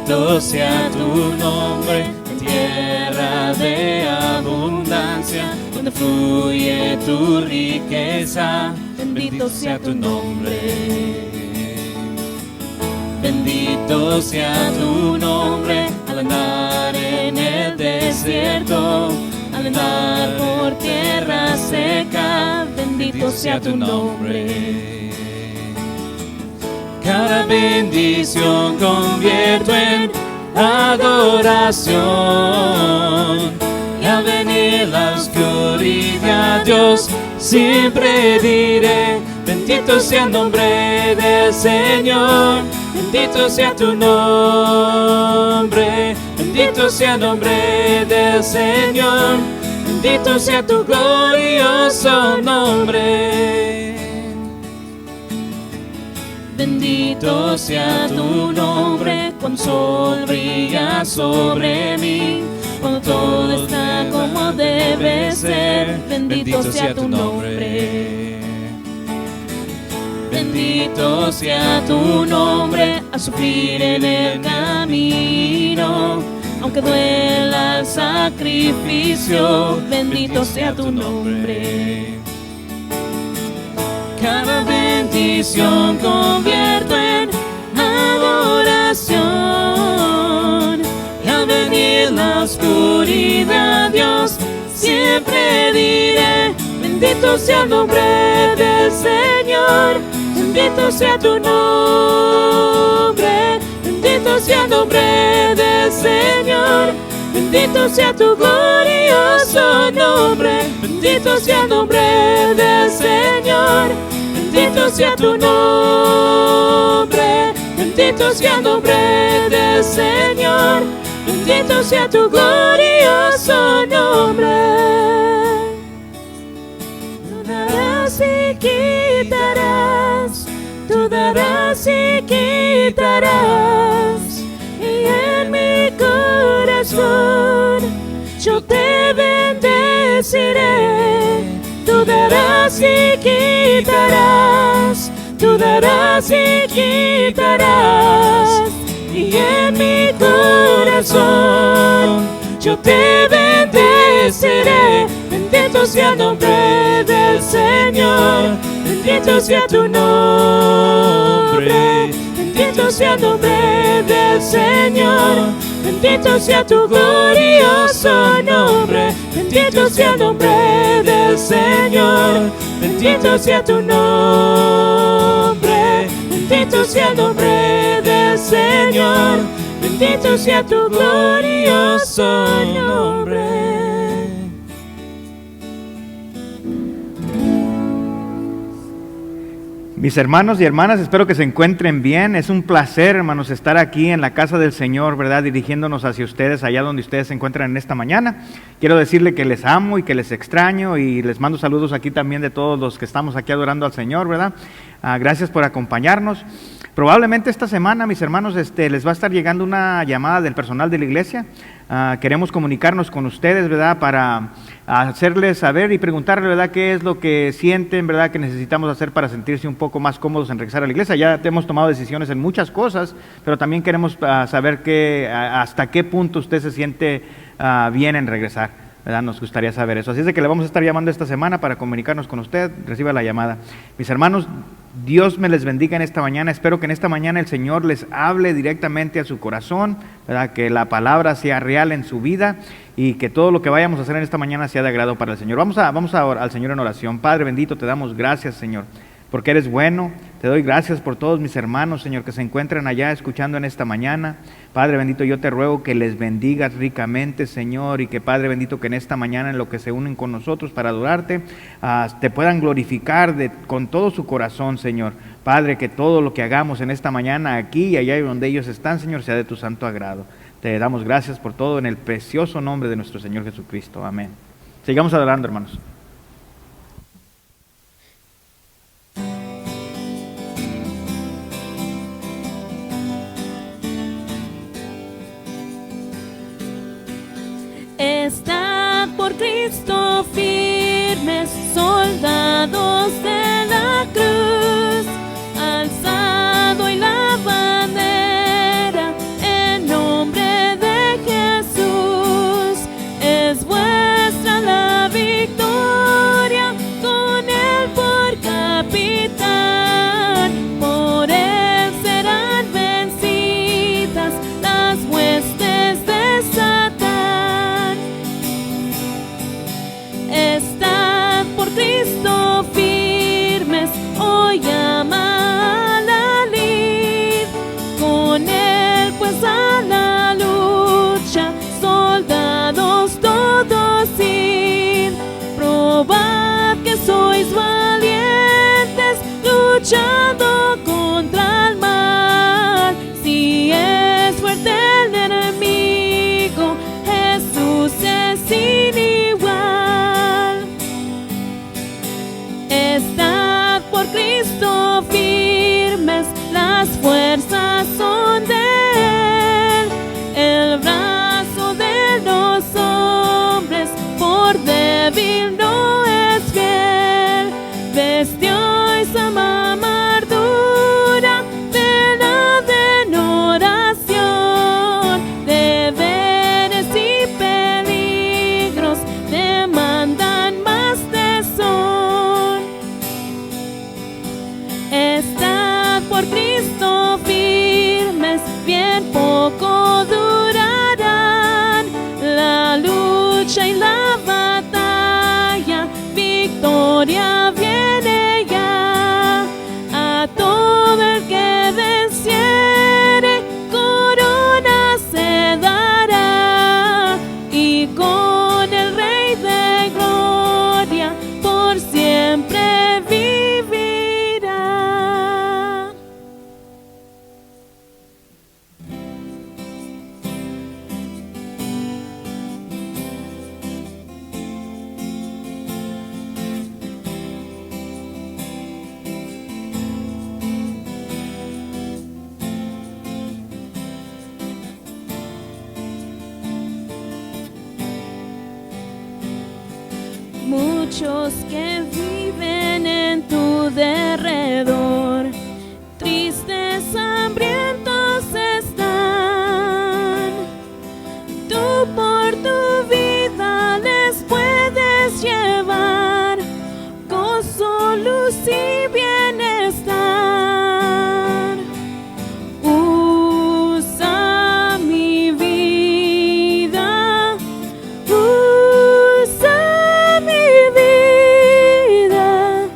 Bendito sea tu nombre, en tierra de abundancia, donde fluye tu riqueza. Bendito sea tu nombre. Bendito sea tu nombre, al andar en el desierto, al andar por tierra seca. Bendito sea tu nombre. Cada bendición convierto en adoración, y al venir la oscuridad, Dios, siempre diré: bendito sea el nombre del Señor. Bendito sea tu nombre, bendito sea el nombre del Señor, bendito sea tu glorioso nombre. Bendito sea tu nombre, cuando el sol brilla sobre mí, cuando todo está como debe ser. Bendito sea tu nombre. Bendito sea tu nombre, al sufrir en el camino, aunque duela el sacrificio. Bendito sea tu nombre. Cada bendición convierto en adoración, y al venir la oscuridad, Dios, siempre diré: bendito sea el nombre del Señor. Bendito sea tu nombre, bendito sea el nombre del Señor, bendito sea tu glorioso nombre, bendito sea el nombre del Señor, bendito sea tu nombre, bendito sea el nombre del Señor, bendito sea tu glorioso nombre. Tú darás y quitarás, tú darás y quitarás, y en mi corazón yo te bendeciré. Tú darás y quitarás, tú darás y quitarás, y en mi corazón yo te bendeciré. Bendito sea el nombre del Señor, bendito sea tu nombre, bendito sea el nombre del Señor, bendito sea tu glorioso nombre, bendito sea el nombre del Señor, bendito sea tu nombre, bendito sea el nombre del Señor, bendito sea tu glorioso nombre. Mis hermanos y hermanas, espero que se encuentren bien. Es un placer, hermanos, estar aquí en la casa del Señor, ¿verdad? Dirigiéndonos hacia ustedes, allá donde ustedes se encuentran en esta mañana. Quiero decirle que les amo y que les extraño, y les mando saludos aquí también de todos los que estamos aquí adorando al Señor, ¿verdad? Gracias por acompañarnos. Probablemente esta semana, mis hermanos, les va a estar llegando una llamada del personal de la iglesia. Queremos comunicarnos con ustedes, ¿verdad? Para hacerles saber y preguntarles, ¿verdad?, qué es lo que sienten, ¿verdad?, que necesitamos hacer para sentirse un poco más cómodos en regresar a la iglesia. Ya hemos tomado decisiones en muchas cosas, pero también queremos saber hasta qué punto usted se siente bien en regresar, ¿verdad? Nos gustaría saber eso. Así es de que le vamos a estar llamando esta semana para comunicarnos con usted. Reciba la llamada. Mis hermanos, Dios me les bendiga en esta mañana. Espero que en esta mañana el Señor les hable directamente a su corazón, ¿verdad? Que la palabra sea real en su vida y que todo lo que vayamos a hacer en esta mañana sea de agrado para el Señor. Vamos a orar al Señor en oración. Padre bendito, te damos gracias, Señor, porque eres bueno. Te doy gracias por todos mis hermanos, Señor, que se encuentran allá escuchando en esta mañana. Padre bendito, yo te ruego que les bendigas ricamente, Señor, y que, Padre bendito, que en esta mañana, en lo que se unen con nosotros para adorarte, te puedan glorificar con todo su corazón, Señor. Padre, que todo lo que hagamos en esta mañana, aquí y allá donde ellos están, Señor, sea de tu santo agrado. Te damos gracias por todo en el precioso nombre de nuestro Señor Jesucristo. Amén. Sigamos adorando, hermanos. Estad por Cristo firmes, soldados de la cruz, alzado y la bandera en muchos que viven en tu derredor, tristes, hambrientos están. Tú por tu vida les puedes llevar gozo, luz y bienestar. Usa mi vida, usa mi vida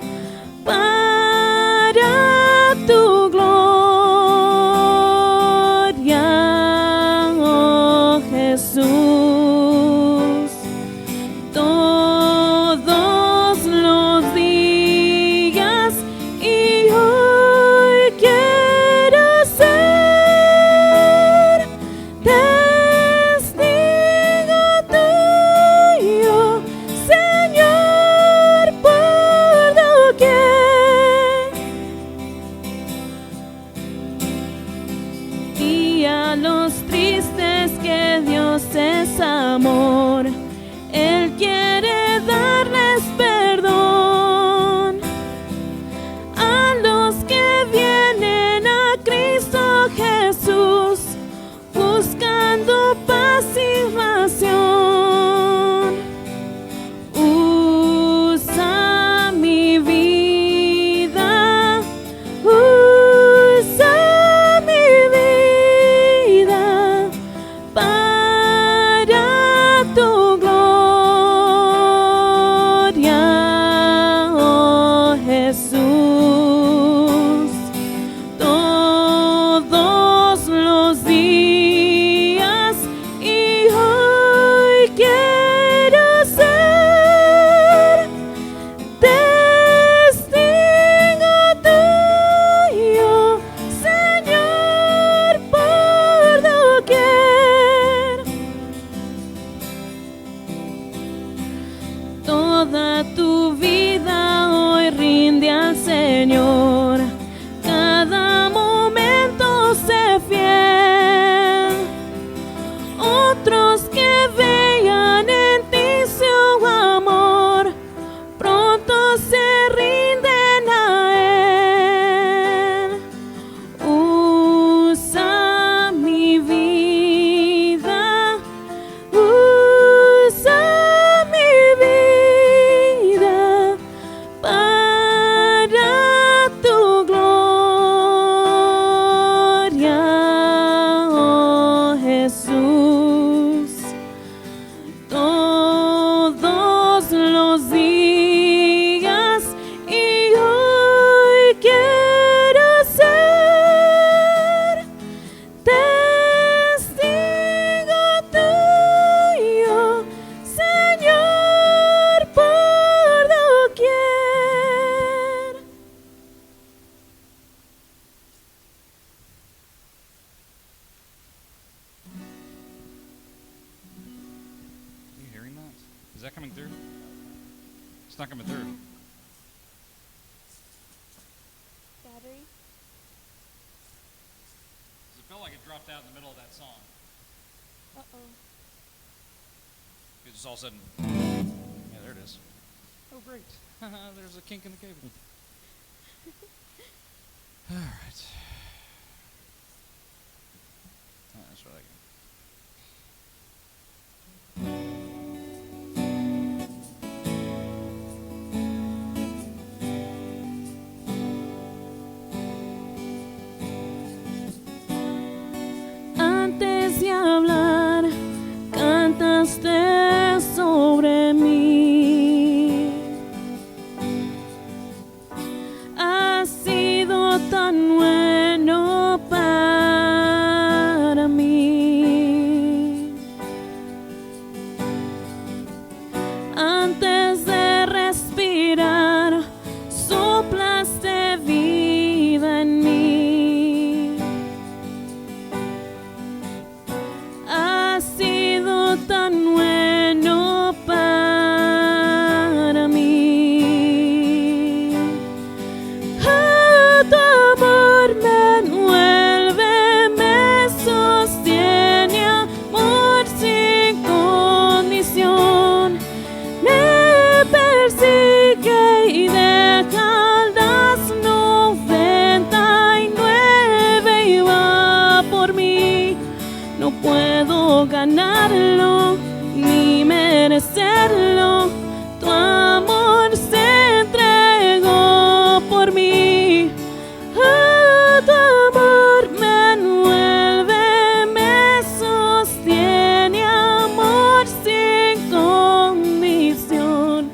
para tu gloria, oh Jesús. Todos los días y hoy quiero ser testigo tuyo, Señor, por doquier. Y a los tristes que Dios es amor, Él quiere darles perdón. A los que vienen a Cristo Jesús, buscando paz y salvación. Usa mi vida, usa mi vida para tu gloria, oh Jesús. Todos los días y hoy quiero ser testigo tuyo, Señor, por doquier. Toda tu vida hoy rinde al Señor, cada momento sé fiel. Otros que vean en ti su amor, pronto se rinden a Él. Usa mi vida, usa mi vida para tu gloria, oh Jesús. Todos los días y hoy quiero ser testigo tuyo, Señor, por doquier. Are you hearing that? Is that coming through? It's not coming through. Battery? Does it feel like it dropped out in the middle of that song? Uh-oh. It just all of a sudden, yeah, there it is. Oh, great. There's a kink in the cable. All right. Oh, that's what I got. Antes de hablar, cantaste sobre mí. Has sido tan bueno para mí. Antes de respirar, soplaste vida en mí. no puedo ganarlo ni merecerlo. Tu amor se entregó por mí. Tu amor me envuelve, me sostiene, amor sin condición.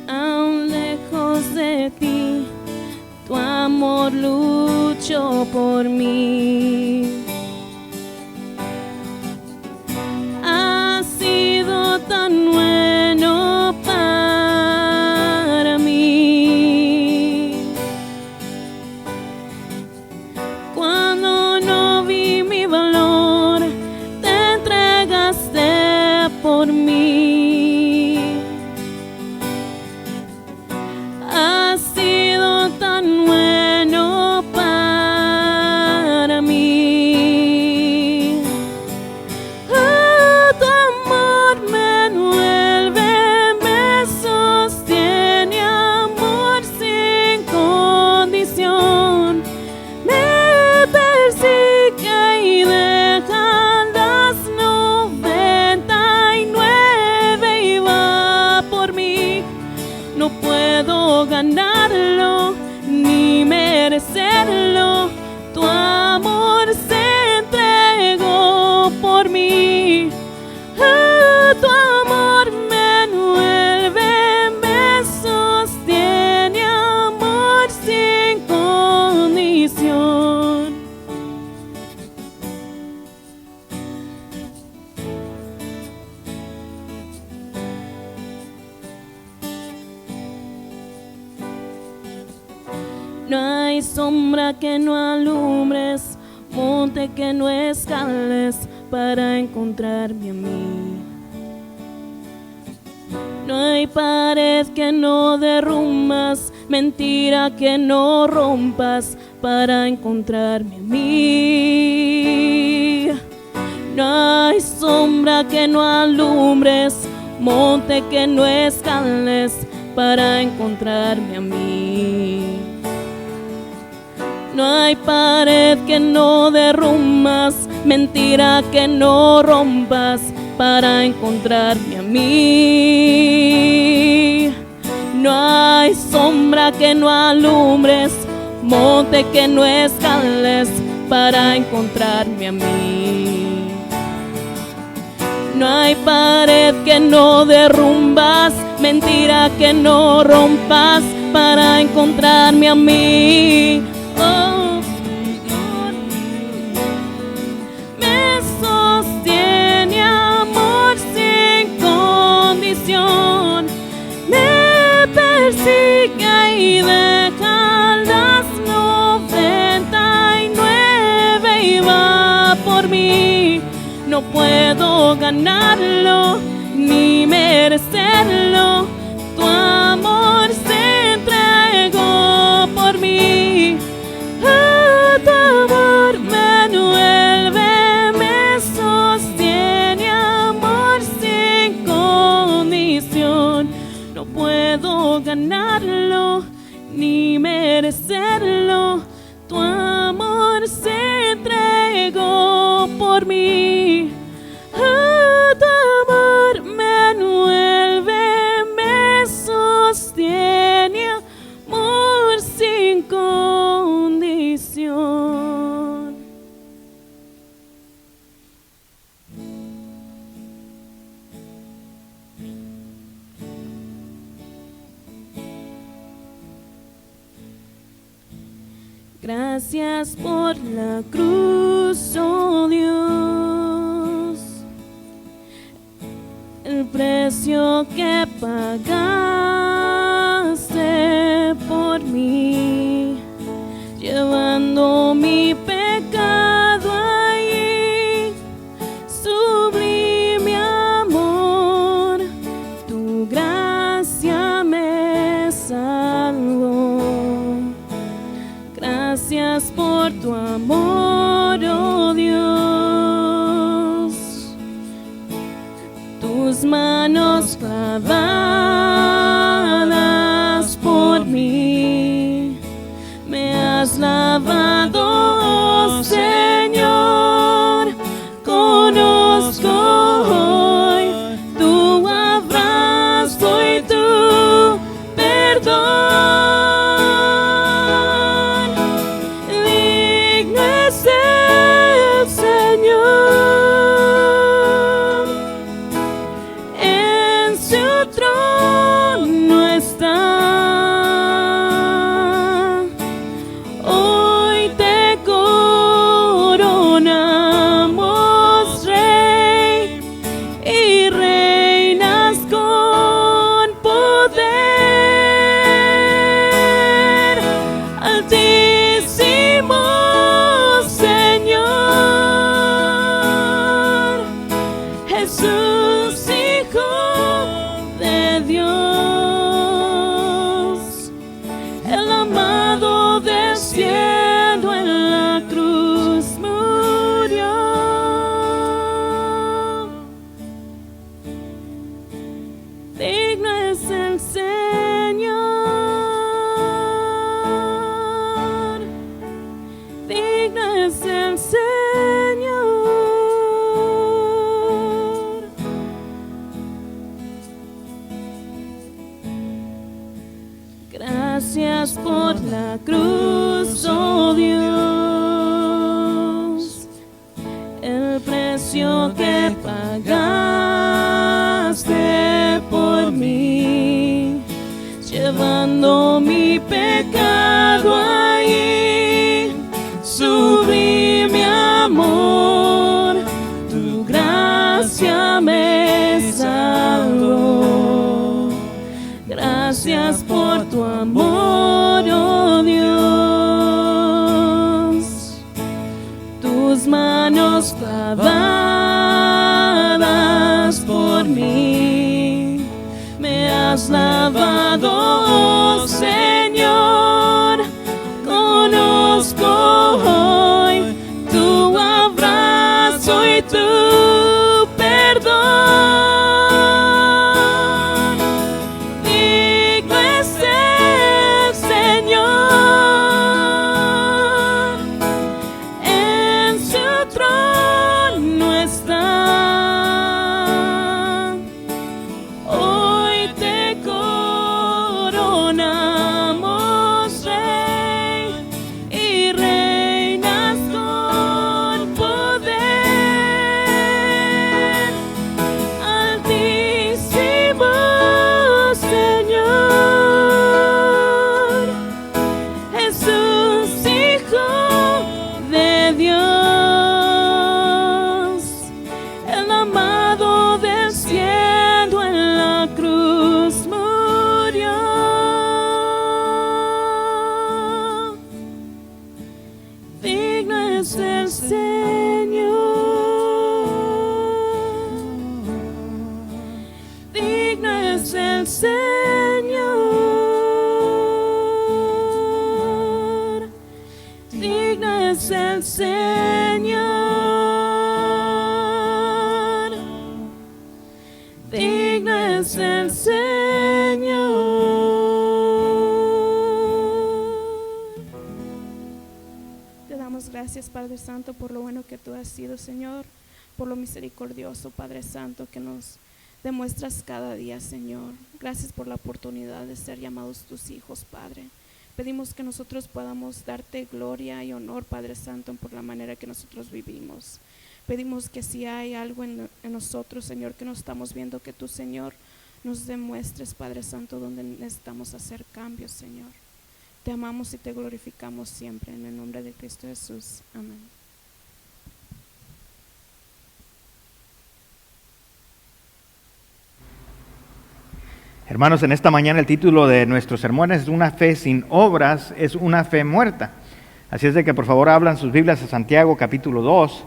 Aún lejos de ti, tu amor luchó por mí. Ha sido tan bueno para mí. Cuando no vi mi valor, te entregaste por mí. Ha sido tan bueno para mí. Tu amor me envuelve, me sostiene, amor sin condición. Me persigue y deja las 99 y va por mí. No puedo ganarlo ni merecerlo. Tu amor se entregó por mí. Tu amor me envuelve, me sostiene, amor sin condición. No hay sombra que no alumbres, monte que no escales para encontrarme a mí. No hay pared que no derrumbas, mentira que no rompas para encontrarme a mí. No hay sombra que no alumbres, monte que no escales para encontrarme a mí. No hay pared que no derrumbas, mentira que no rompas para encontrarme a mí. No hay sombra que no alumbres, monte que no escales para encontrarme a mí. No hay pared que no derrumbas, mentira que no rompas para encontrarme a mí. Oh, me sostiene, amor sin condición. Me persigue y deja las 99 y va por mí. No puedo ganarlo ni merecerlo. Tu amor se entregó por mí. Tu amor me envuelve, me sostiene, amor sin condición. No puedo ganarlo ni merecerlo. Tu amor se entregó por mí. Tu amor me envuelve, me sostiene, amor sin condición. Gracias por la cruz, oh Dios, el precio que pagaste por mí, llevando mi pecado ahí. Sublime amor, tu gracia me salvó. Gracias por tu amor, oh Dios. Tus manos clavadas por mí, me has lavado, oh Señor. es el Señor. Gracias por la cruz, oh Dios, el precio que pagaste por mí, llevando mi pecado ahí, sublime amor, tu gracia me salvó. Gracias por tu amor, oh Dios, tus manos clavadas por mí, me has lavado, oh Señor. Conozco hoy tu abrazo y tu perdón. Digno es el Señor, en su trono está. Hoy te coronamos, Rey, y reinas con poder. Altísimo Señor, Jesús, Hijo de Dios, el amado del cielo en la cruz murió. Digno es el Señor, digno es el Señor, digno es el Señor, digno es el Señor. Te damos gracias, Padre Santo, por lo bueno que tú has sido, Señor, por lo misericordioso, Padre Santo, que nos demuestras cada día, Señor. Gracias por la oportunidad de ser llamados tus hijos, Padre. Pedimos que nosotros podamos darte gloria y honor, Padre Santo, por la manera que nosotros vivimos. Pedimos que si hay algo en nosotros, Señor, que no estamos viendo, que tú, Señor, nos demuestres, Padre Santo, donde necesitamos hacer cambios, Señor. Te amamos y te glorificamos siempre, en el nombre de Cristo Jesús. Amén. Hermanos, en esta mañana el título de nuestro sermón es Una fe sin obras es una fe muerta. Así es de que por favor abran sus Biblias a Santiago capítulo 2.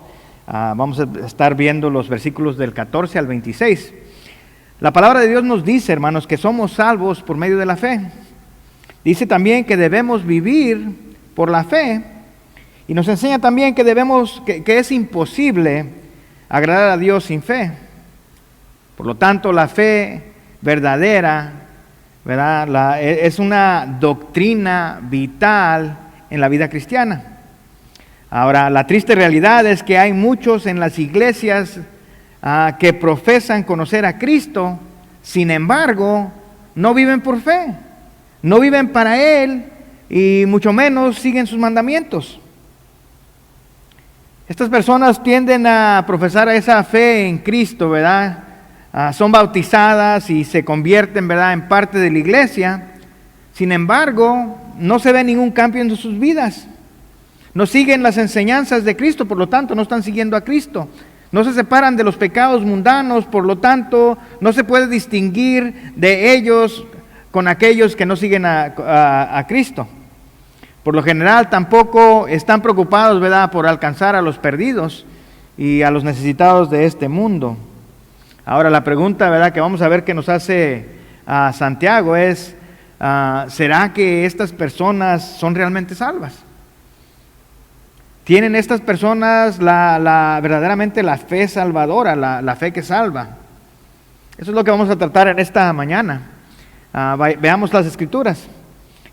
Vamos a estar viendo los versículos del 14 al 26. La palabra de Dios nos dice, hermanos, que somos salvos por medio de la fe. Dice también que debemos vivir por la fe. Y nos enseña también que que es imposible agradar a Dios sin fe. Por lo tanto, la fe verdadera, ¿verdad? Es una doctrina vital en la vida cristiana. Ahora, la triste realidad es que hay muchos en las iglesias que profesan conocer a Cristo, sin embargo, no viven por fe, no viven para Él y mucho menos siguen sus mandamientos. Estas personas tienden a profesar esa fe en Cristo, ¿verdad? Son bautizadas y se convierten, ¿verdad?, en parte de la iglesia. Sin embargo, no se ve ningún cambio en sus vidas. No siguen las enseñanzas de Cristo, por lo tanto, no están siguiendo a Cristo. No se separan de los pecados mundanos, por lo tanto, no se puede distinguir de ellos con aquellos que no siguen a Cristo. Por lo general, tampoco están preocupados, ¿verdad?, por alcanzar a los perdidos y a los necesitados de este mundo. Ahora la pregunta, ¿verdad?, que vamos a ver que nos hace Santiago es, ¿será que estas personas son realmente salvas? ¿Tienen estas personas verdaderamente la fe salvadora, la fe que salva? Eso es lo que vamos a tratar en esta mañana. Veamos las Escrituras.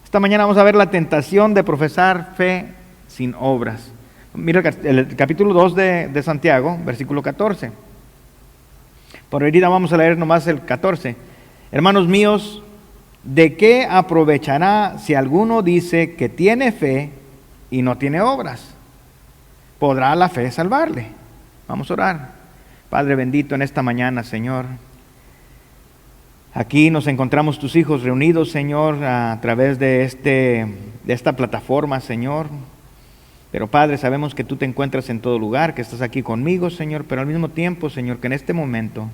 Esta mañana vamos a ver la tentación de profesar fe sin obras. mira el capítulo 2 de Santiago, versículo 14. Por ahorita vamos a leer nomás el 14. Hermanos míos, ¿de qué aprovechará si alguno dice que tiene fe y no tiene obras? ¿Podrá la fe salvarle? Vamos a orar. Padre bendito, en esta mañana, Señor, aquí nos encontramos tus hijos reunidos, Señor, a través de esta plataforma, Señor. Pero Padre, sabemos que tú te encuentras en todo lugar, que estás aquí conmigo, Señor, pero al mismo tiempo, Señor, que en este momento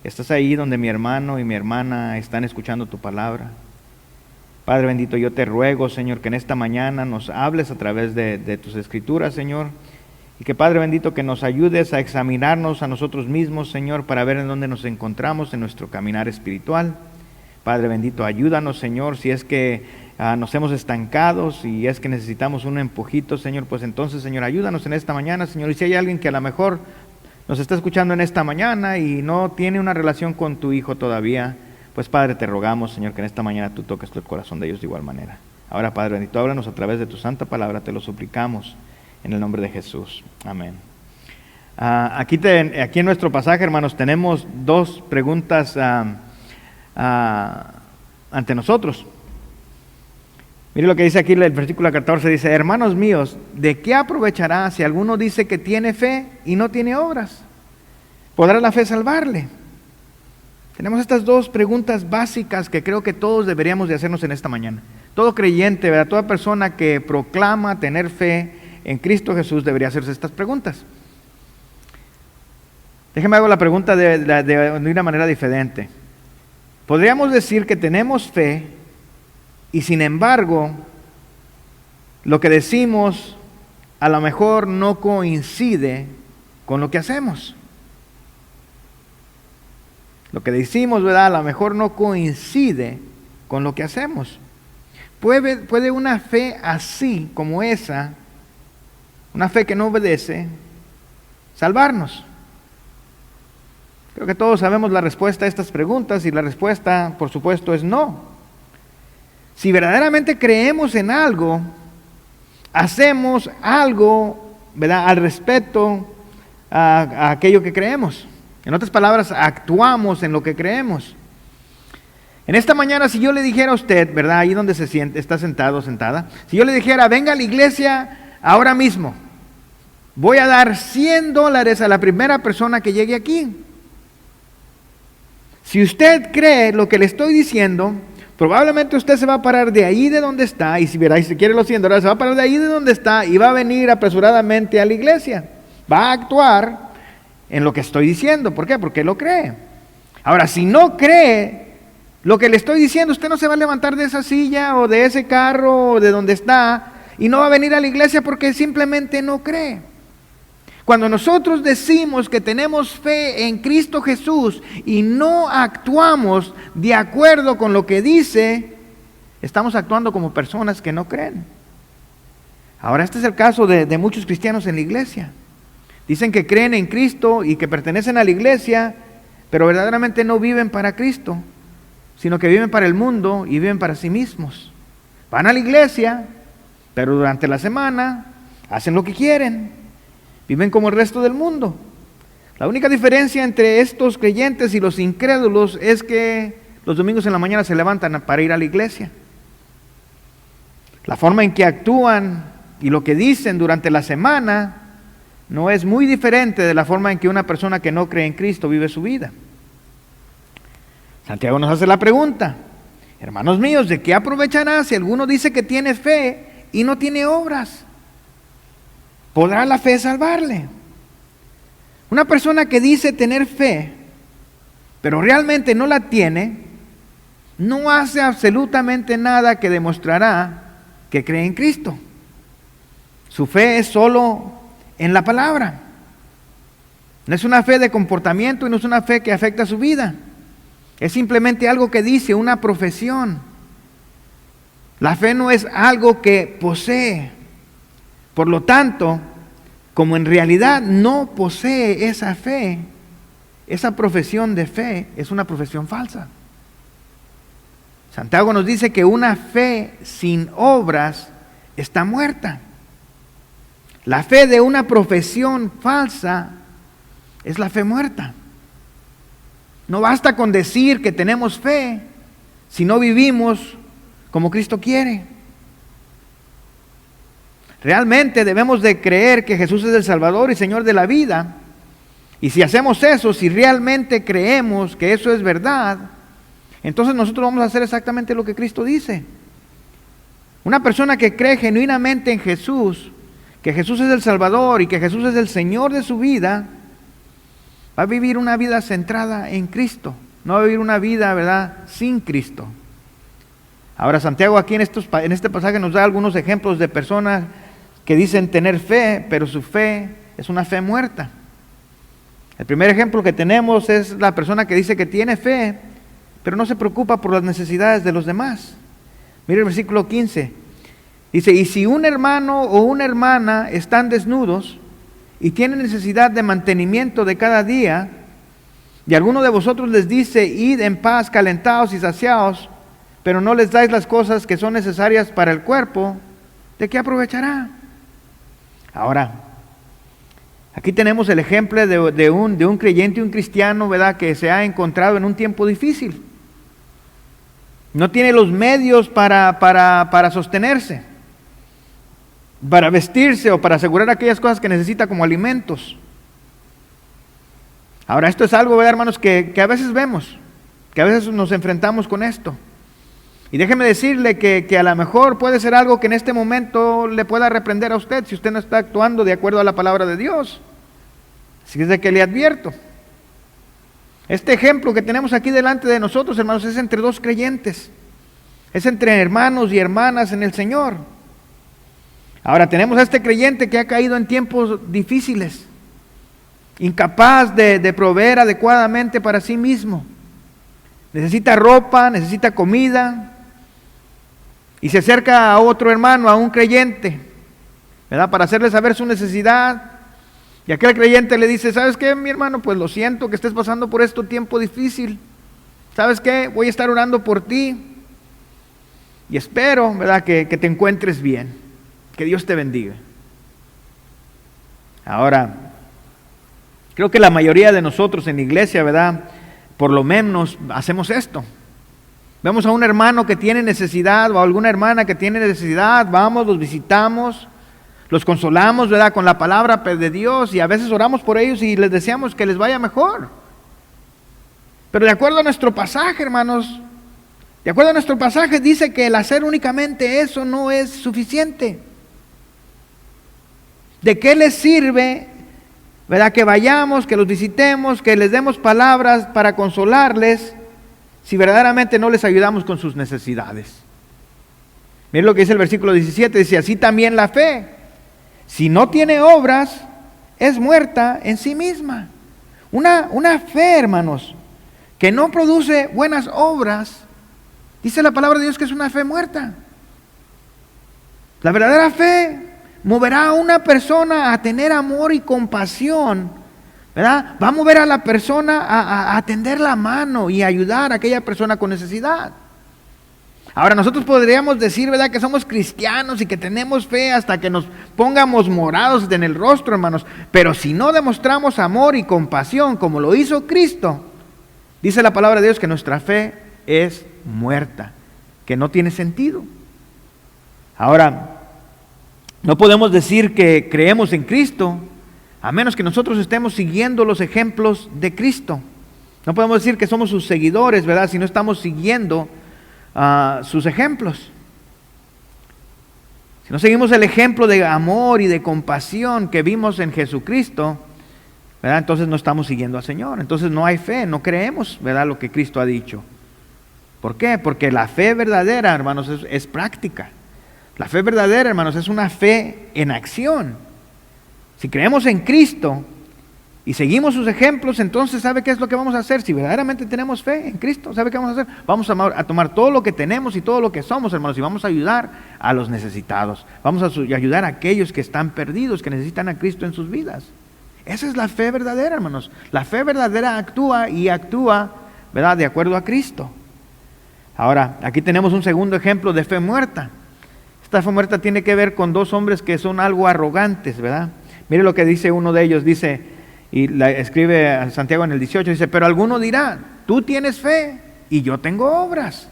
estás ahí donde mi hermano y mi hermana están escuchando tu palabra. Padre bendito, yo te ruego, Señor, que en esta mañana nos hables a través de tus escrituras, Señor, y que, Padre bendito, que nos ayudes a examinarnos a nosotros mismos, Señor, para ver en dónde nos encontramos en nuestro caminar espiritual. Padre bendito, ayúdanos, Señor, si es que nos hemos estancado, si es que necesitamos un empujito, Señor, pues entonces, Señor, ayúdanos en esta mañana, Señor. Y si hay alguien que a lo mejor nos está escuchando en esta mañana y no tiene una relación con tu Hijo todavía, pues, Padre, te rogamos, Señor, que en esta mañana tú toques el corazón de ellos de igual manera. Ahora, Padre bendito, háblanos a través de tu santa palabra, te lo suplicamos. En el nombre de Jesús. Amén. Aquí en nuestro pasaje, hermanos, tenemos dos preguntas ante nosotros. Mire lo que dice aquí el versículo 14. Dice: hermanos míos, ¿de qué aprovechará si alguno dice que tiene fe y no tiene obras? ¿Podrá la fe salvarle? Tenemos estas dos preguntas básicas que creo que todos deberíamos de hacernos en esta mañana. Todo creyente, ¿verdad? Toda persona que proclama tener fe en Cristo Jesús debería hacerse estas preguntas. Déjeme hago la pregunta de una manera diferente. Podríamos decir que tenemos fe y sin embargo lo que decimos a lo mejor no coincide con lo que hacemos. Lo que decimos, ¿verdad? A lo mejor no coincide con lo que hacemos. ¿Puede una fe así como esa, una fe que no obedece, salvarnos? Creo que todos sabemos la respuesta a estas preguntas y la respuesta, por supuesto, es no. Si verdaderamente creemos en algo, hacemos algo, ¿verdad?, al respecto a aquello que creemos. En otras palabras, actuamos en lo que creemos. En esta mañana, si yo le dijera a usted, ¿verdad?, ahí donde se siente, está sentado o sentada, si yo le dijera: venga a la iglesia ahora mismo, voy a dar $100 a la primera persona que llegue aquí. Si usted cree lo que le estoy diciendo, probablemente usted se va a parar de ahí de donde está, y si quiere los $100, se va a parar de ahí de donde está y va a venir apresuradamente a la iglesia. Va a actuar en lo que estoy diciendo. ¿Por qué? Porque lo cree. Ahora, si no cree lo que le estoy diciendo, usted no se va a levantar de esa silla o de ese carro o de donde está y no va a venir a la iglesia porque simplemente no cree. Cuando nosotros decimos que tenemos fe en Cristo Jesús y no actuamos de acuerdo con lo que dice, estamos actuando como personas que no creen. Ahora, este es el caso de muchos cristianos en la iglesia. Dicen que creen en Cristo y que pertenecen a la iglesia, pero verdaderamente no viven para Cristo, sino que viven para el mundo y viven para sí mismos. Van a la iglesia, pero durante la semana hacen lo que quieren. Viven como el resto del mundo. La única diferencia entre estos creyentes y los incrédulos es que los domingos en la mañana se levantan para ir a la iglesia. La forma en que actúan y lo que dicen durante la semana no es muy diferente de la forma en que una persona que no cree en Cristo vive su vida. Santiago nos hace la pregunta: hermanos míos, ¿de qué aprovechará si alguno dice que tiene fe y no tiene obras? ¿Podrá la fe salvarle? Una persona que dice tener fe, pero realmente no la tiene, no hace absolutamente nada que demostrará que cree en Cristo. Su fe es solo en la palabra. No es una fe de comportamiento y no es una fe que afecta su vida. Es simplemente algo que dice, una profesión. La fe no es algo que posee. Por lo tanto, como en realidad no posee esa fe, esa profesión de fe es una profesión falsa. Santiago nos dice que una fe sin obras está muerta. La fe de una profesión falsa es la fe muerta. No basta con decir que tenemos fe si no vivimos como Cristo quiere. Realmente debemos de creer que Jesús es el Salvador y Señor de la vida. Y si hacemos eso, si realmente creemos que eso es verdad, entonces nosotros vamos a hacer exactamente lo que Cristo dice. Una persona que cree genuinamente en Jesús, que Jesús es el Salvador y que Jesús es el Señor de su vida, va a vivir una vida centrada en Cristo. No va a vivir una vida, ¿verdad?, sin Cristo. Ahora Santiago aquí en este pasaje nos da algunos ejemplos de personas que dicen tener fe, pero su fe es una fe muerta. El primer ejemplo que tenemos es la persona que dice que tiene fe, pero no se preocupa por las necesidades de los demás. Mire el versículo 15. Dice, y si un hermano o una hermana están desnudos y tienen necesidad de mantenimiento de cada día, y alguno de vosotros les dice, id en paz, calentados y saciados, pero no les dais las cosas que son necesarias para el cuerpo, ¿de qué aprovechará? Ahora, aquí tenemos el ejemplo de un creyente y un cristiano, ¿verdad?, que se ha encontrado en un tiempo difícil. No tiene los medios para sostenerse, para vestirse o para asegurar aquellas cosas que necesita como alimentos. Ahora, esto es algo, ¿verdad, hermanos?, que a veces vemos, que a veces nos enfrentamos con esto. Y déjeme decirle que a lo mejor puede ser algo que en este momento le pueda reprender a usted si usted no está actuando de acuerdo a la palabra de Dios. Así es de que le advierto. Este ejemplo que tenemos aquí delante de nosotros, hermanos, es entre dos creyentes. Es entre hermanos y hermanas en el Señor. Ahora tenemos a este creyente que ha caído en tiempos difíciles, incapaz de proveer adecuadamente para sí mismo. Necesita ropa, necesita comida, y se acerca a otro hermano, a un creyente, ¿verdad?, para hacerle saber su necesidad. Y aquel creyente le dice, ¿sabes qué, mi hermano? Pues lo siento que estés pasando por este tiempo difícil. ¿Sabes qué? Voy a estar orando por ti. Y espero, ¿verdad?, que te encuentres bien. Que Dios te bendiga. Ahora, creo que la mayoría de nosotros en la iglesia, ¿verdad?, por lo menos hacemos esto. Vemos a un hermano que tiene necesidad o a alguna hermana que tiene necesidad, vamos, los visitamos, los consolamos, ¿verdad?, con la palabra de Dios, y a veces oramos por ellos y les deseamos que les vaya mejor. Pero de acuerdo a nuestro pasaje, hermanos, de acuerdo a nuestro pasaje dice que el hacer únicamente eso no es suficiente. ¿De qué les sirve, verdad, que vayamos, que los visitemos, que les demos palabras para consolarles, si verdaderamente no les ayudamos con sus necesidades? Miren lo que dice el versículo 17, dice, así también la fe, si no tiene obras, es muerta en sí misma. Una fe, hermanos, que no produce buenas obras, dice la palabra de Dios que es una fe muerta. La verdadera fe moverá a una persona a tener amor y compasión, ¿verdad? Va a mover a la persona a tender la mano y a ayudar a aquella persona con necesidad. Ahora nosotros podríamos decir, ¿verdad?, que somos cristianos y que tenemos fe hasta que nos pongamos morados en el rostro, hermanos. Pero si no demostramos amor y compasión como lo hizo Cristo, dice la palabra de Dios que nuestra fe es muerta, que no tiene sentido. Ahora, no podemos decir que creemos en Cristo a menos que nosotros estemos siguiendo los ejemplos de Cristo. No podemos decir que somos sus seguidores, ¿verdad?, si no estamos siguiendo sus ejemplos. Si no seguimos el ejemplo de amor y de compasión que vimos en Jesucristo, ¿verdad?, entonces no estamos siguiendo al Señor. Entonces no hay fe, no creemos, ¿verdad?, lo que Cristo ha dicho. ¿Por qué? Porque la fe verdadera, hermanos, es práctica. La fe verdadera, hermanos, es una fe en acción. Si creemos en Cristo y seguimos sus ejemplos, entonces ¿sabe qué es lo que vamos a hacer? Si verdaderamente tenemos fe en Cristo, ¿sabe qué vamos a hacer? Vamos a tomar todo lo que tenemos y todo lo que somos, hermanos, y vamos a ayudar a los necesitados. Vamos a ayudar a aquellos que están perdidos, que necesitan a Cristo en sus vidas. Esa es la fe verdadera, hermanos. La fe verdadera actúa, ¿verdad?, de acuerdo a Cristo. Ahora, aquí tenemos un segundo ejemplo de fe muerta. Esta fe muerta tiene que ver con dos hombres que son algo arrogantes, ¿verdad? Mire lo que dice uno de ellos, dice, y la escribe a Santiago en el 18, dice, pero alguno dirá, tú tienes fe y yo tengo obras.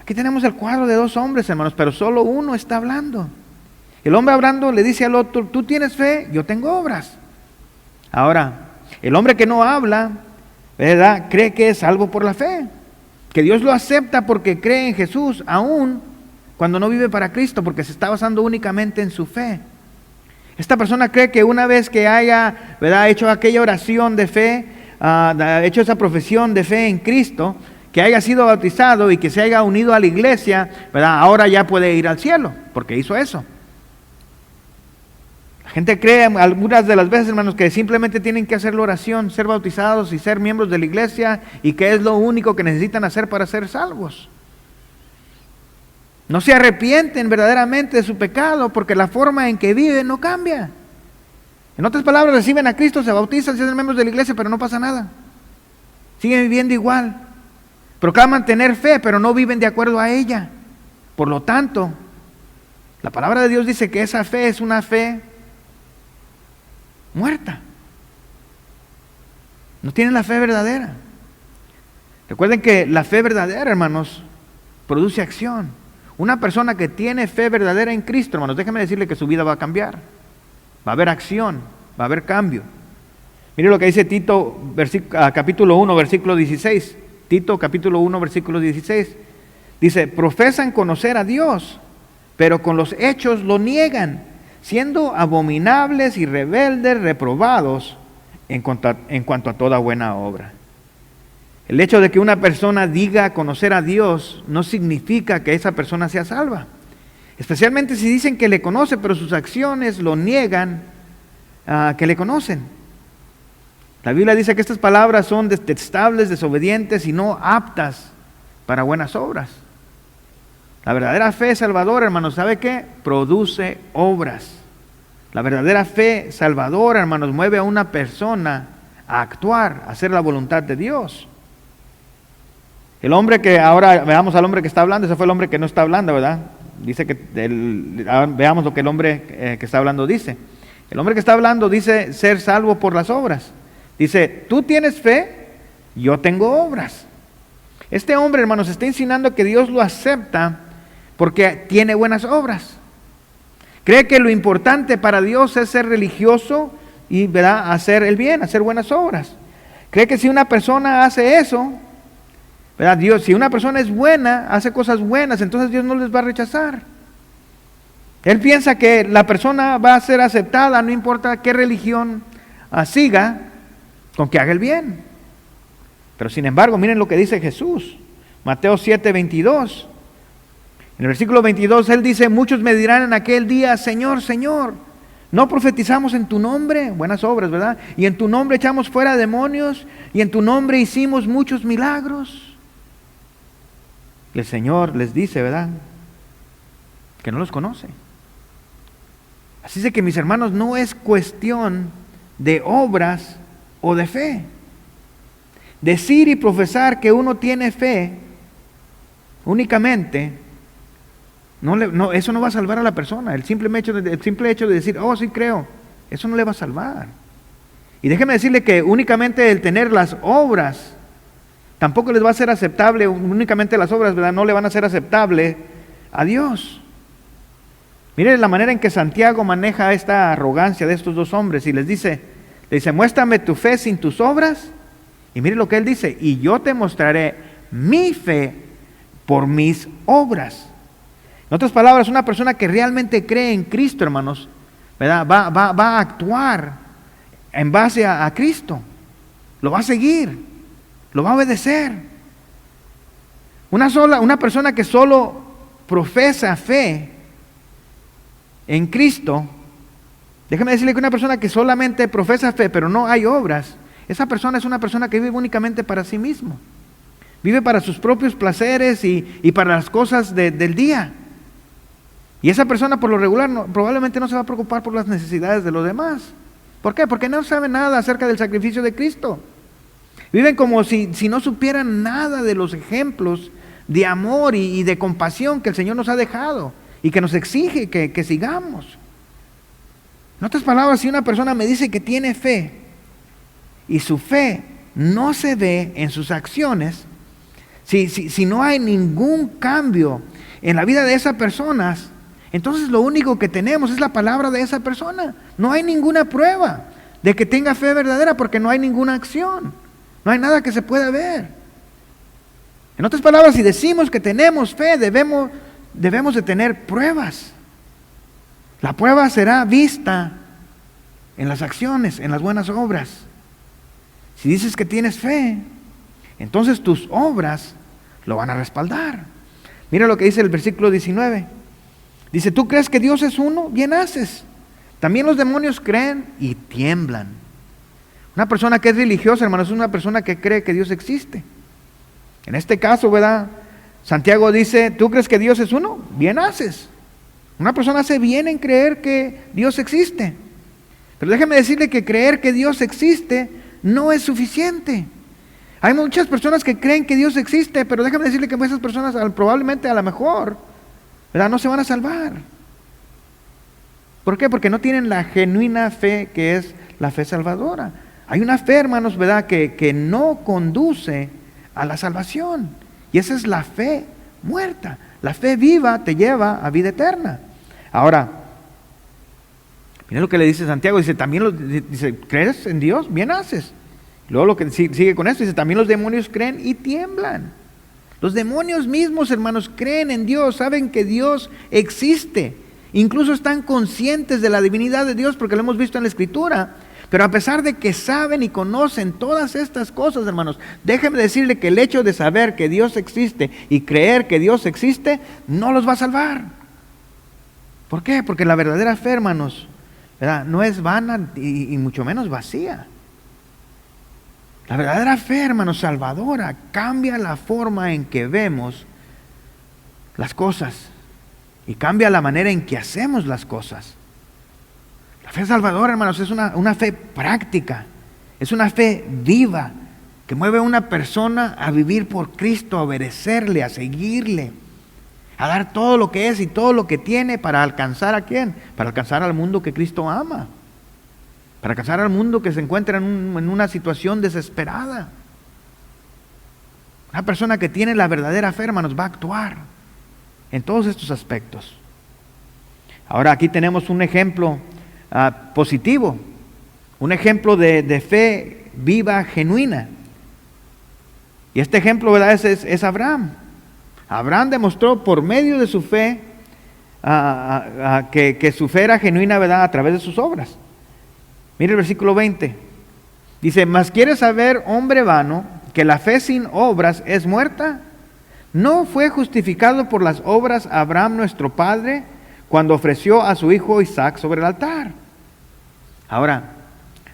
Aquí tenemos el cuadro de dos hombres, hermanos, pero solo uno está hablando. El hombre hablando le dice al otro, tú tienes fe, yo tengo obras. Ahora, el hombre que no habla, ¿verdad?, cree que es salvo por la fe, que Dios lo acepta porque cree en Jesús, aún cuando no vive para Cristo, porque se está basando únicamente en su fe. Esta persona cree que una vez que haya, ¿verdad?, hecho aquella oración de fe, hecho esa profesión de fe en Cristo, que haya sido bautizado y que se haya unido a la iglesia, ¿verdad?, ahora ya puede ir al cielo, porque hizo eso. La gente cree algunas de las veces, hermanos, que simplemente tienen que hacer la oración, ser bautizados y ser miembros de la iglesia, y que es lo único que necesitan hacer para ser salvos. No se arrepienten verdaderamente de su pecado, porque la forma en que viven no cambia. En otras palabras, reciben a Cristo, se bautizan, se hacen miembros de la iglesia, pero no pasa nada. Siguen viviendo igual. Proclaman tener fe, pero no viven de acuerdo a ella. Por lo tanto, la palabra de Dios dice que esa fe es una fe muerta. No tienen la fe verdadera. Recuerden que la fe verdadera, hermanos, produce acción. Una persona que tiene fe verdadera en Cristo, hermanos, déjame decirle que su vida va a cambiar. Va a haber acción, va a haber cambio. Mire lo que dice Tito, capítulo 1, versículo 16. Tito, capítulo 1, versículo 16. Dice, profesan conocer a Dios, pero con los hechos lo niegan, siendo abominables y rebeldes, reprobados en cuanto a toda buena obra. El hecho de que una persona diga conocer a Dios no significa que esa persona sea salva. Especialmente si dicen que le conoce, pero sus acciones lo niegan que le conocen. La Biblia dice que estas palabras son detestables, desobedientes y no aptas para buenas obras. La verdadera fe salvadora, hermanos, ¿sabe qué? Produce obras. La verdadera fe salvadora, hermanos, mueve a una persona a actuar, a hacer la voluntad de Dios. El hombre que, ahora veamos al hombre que está hablando, ese fue el hombre que no está hablando, ¿verdad? Dice que, veamos lo que el hombre que está hablando dice. El hombre que está hablando dice ser salvo por las obras. Dice, tú tienes fe, yo tengo obras. Este hombre, hermanos, está insinuando que Dios lo acepta porque tiene buenas obras. Cree que lo importante para Dios es ser religioso y, ¿verdad?, hacer el bien, hacer buenas obras. Cree que si una persona hace eso, ¿verdad?, Dios, si una persona es buena, hace cosas buenas, entonces Dios no les va a rechazar. Él piensa que la persona va a ser aceptada, no importa qué religión siga, con que haga el bien. Pero sin embargo, miren lo que dice Jesús, Mateo 7, 22. En el versículo 22 Él dice, muchos me dirán en aquel día, Señor, Señor, ¿no profetizamos en tu nombre? Buenas obras, ¿verdad? Y en tu nombre echamos fuera demonios, y en tu nombre hicimos muchos milagros. Y el Señor les dice, ¿verdad?, que no los conoce. Así es que, mis hermanos, no es cuestión de obras o de fe. Decir y profesar que uno tiene fe únicamente, eso no va a salvar a la persona. El simple hecho de decir, oh, sí creo, eso no le va a salvar. Y déjeme decirle que únicamente el tener las obras tampoco les va a ser aceptable. Únicamente las obras, ¿verdad?, no le van a ser aceptable a Dios. Mire la manera en que Santiago maneja esta arrogancia de estos dos hombres y le dice, muéstrame tu fe sin tus obras. Y mire lo que él dice, y yo te mostraré mi fe por mis obras. En otras palabras, una persona que realmente cree en Cristo, hermanos, ¿verdad?, va a actuar en base a Cristo. Lo va a seguir, lo va a obedecer. Una persona que solo profesa fe en Cristo, déjeme decirle que una persona que solamente profesa fe pero no hay obras, esa persona es una persona que vive únicamente para sí mismo. Vive para sus propios placeres y para las cosas del día. Y esa persona por lo regular probablemente no se va a preocupar por las necesidades de los demás. ¿Por qué? Porque no sabe nada acerca del sacrificio de Cristo. Viven como si no supieran nada de los ejemplos de amor y de compasión que el Señor nos ha dejado. y que nos exige que sigamos. En otras palabras, si una persona me dice que tiene fe y su fe no se ve en sus acciones, si no hay ningún cambio en la vida de esas personas, entonces lo único que tenemos es la palabra de esa persona. No hay ninguna prueba de que tenga fe verdadera porque no hay ninguna acción. No hay nada que se pueda ver. En otras palabras, si decimos que tenemos fe, debemos de tener pruebas. La prueba será vista en las acciones, en las buenas obras. Si dices que tienes fe, entonces tus obras lo van a respaldar. Mira lo que dice el versículo 19. Dice, ¿tú crees que Dios es uno? Bien haces. También los demonios creen y tiemblan. Una persona que es religiosa, hermanos, es una persona que cree que Dios existe. En este caso, ¿verdad? Santiago dice, ¿tú crees que Dios es uno? Bien haces. Una persona hace bien en creer que Dios existe. Pero déjeme decirle que creer que Dios existe no es suficiente. Hay muchas personas que creen que Dios existe, pero déjame decirle que esas personas probablemente a lo mejor, ¿verdad?, no se van a salvar. ¿Por qué? Porque no tienen la genuina fe que es la fe salvadora. Hay una fe, hermanos, ¿verdad?, que no conduce a la salvación. Y esa es la fe muerta. La fe viva te lleva a vida eterna. Ahora, mira lo que le dice Santiago. Dice, dice, ¿crees en Dios? Bien haces. Luego lo que sigue con esto, dice, también los demonios creen y tiemblan. Los demonios mismos, hermanos, creen en Dios, saben que Dios existe. Incluso están conscientes de la divinidad de Dios porque lo hemos visto en la Escritura. Pero a pesar de que saben y conocen todas estas cosas, hermanos, déjenme decirle que el hecho de saber que Dios existe y creer que Dios existe, no los va a salvar. ¿Por qué? Porque la verdadera fe, hermanos, ¿verdad?, no es vana y mucho menos vacía. La verdadera fe, hermanos, salvadora, cambia la forma en que vemos las cosas y cambia la manera en que hacemos las cosas. La fe salvadora, hermanos, es una fe práctica, es una fe viva que mueve a una persona a vivir por Cristo, a obedecerle, a seguirle, a dar todo lo que es y todo lo que tiene para alcanzar ¿a quién? Para alcanzar al mundo que Cristo ama. Para alcanzar al mundo que se encuentra en una situación desesperada. Una persona que tiene la verdadera fe, hermanos, va a actuar en todos estos aspectos. Ahora aquí tenemos un ejemplo positivo, un ejemplo de fe viva, genuina. Y este ejemplo, ¿verdad?, es Abraham. Abraham demostró por medio de su fe que su fe era genuina, ¿verdad?, a través de sus obras. Mire el versículo 20. Dice, ¿mas quieres saber, hombre vano, que la fe sin obras es muerta? ¿No fue justificado por las obras Abraham nuestro padre cuando ofreció a su hijo Isaac sobre el altar? Ahora,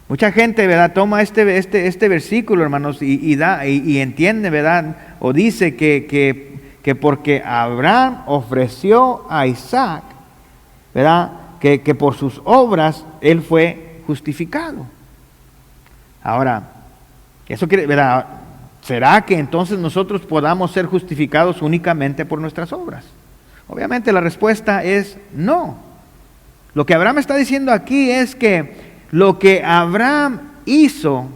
mucha gente, ¿verdad?, toma este versículo, hermanos, y entiende, ¿verdad?, o dice que porque Abraham ofreció a Isaac, ¿verdad?, que por sus obras él fue justificado. Ahora, eso quiere, ¿verdad?, ¿será que entonces nosotros podamos ser justificados únicamente por nuestras obras? Obviamente la respuesta es no. Lo que Abraham está diciendo aquí es que lo que Abraham hizo,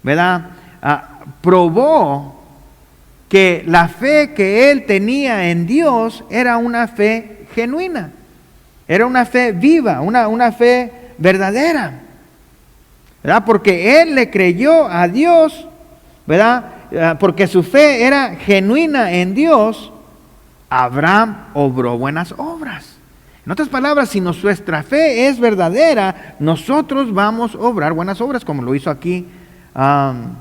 ¿verdad?, probó que la fe que él tenía en Dios era una fe genuina, era una fe viva, una fe verdadera, ¿verdad? Porque él le creyó a Dios, ¿verdad? Porque su fe era genuina en Dios, Abraham obró buenas obras. En otras palabras, si nuestra fe es verdadera, nosotros vamos a obrar buenas obras, como lo hizo aquí Abraham.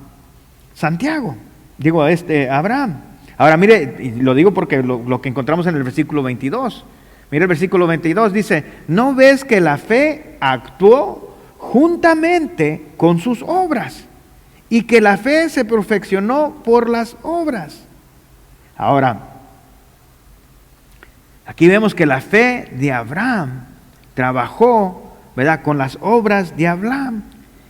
Ahora mire, y lo digo porque lo que encontramos en el versículo 22. Mire el versículo 22, dice, ¿no ves que la fe actuó juntamente con sus obras? Y que la fe se perfeccionó por las obras. Ahora, aquí vemos que la fe de Abraham trabajó, ¿verdad?, con las obras de Abraham.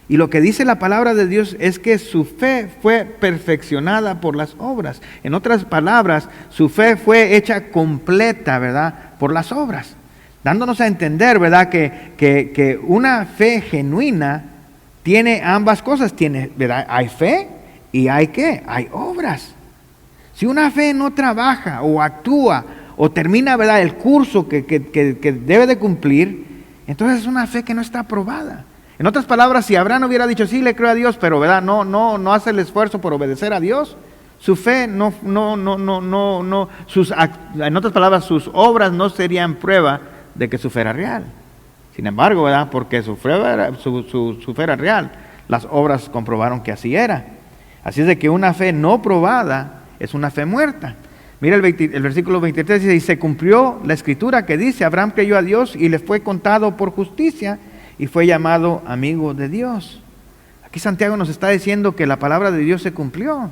Y lo que dice la palabra de Dios es que su fe fue perfeccionada por las obras. En otras palabras, su fe fue hecha completa, ¿verdad?, por las obras. Dándonos a entender, ¿verdad?, que una fe genuina tiene ambas cosas. Tiene, ¿verdad?, hay fe y hay ¿qué? Hay obras. Si una fe no trabaja o actúa o termina, ¿verdad?, el curso que debe de cumplir, entonces es una fe que no está aprobada. En otras palabras, si Abraham hubiera dicho, sí, le creo a Dios, pero ¿verdad?, no hace el esfuerzo por obedecer a Dios, su fe en otras palabras, sus obras no serían prueba de que su fe era real. Sin embargo, ¿verdad?, porque su fe era real, las obras comprobaron que así era. Así es de que una fe no probada es una fe muerta. Mira el versículo 23, dice, y se cumplió la escritura que dice, Abraham creyó a Dios y le fue contado por justicia y fue llamado amigo de Dios. Aquí Santiago nos está diciendo que la palabra de Dios se cumplió.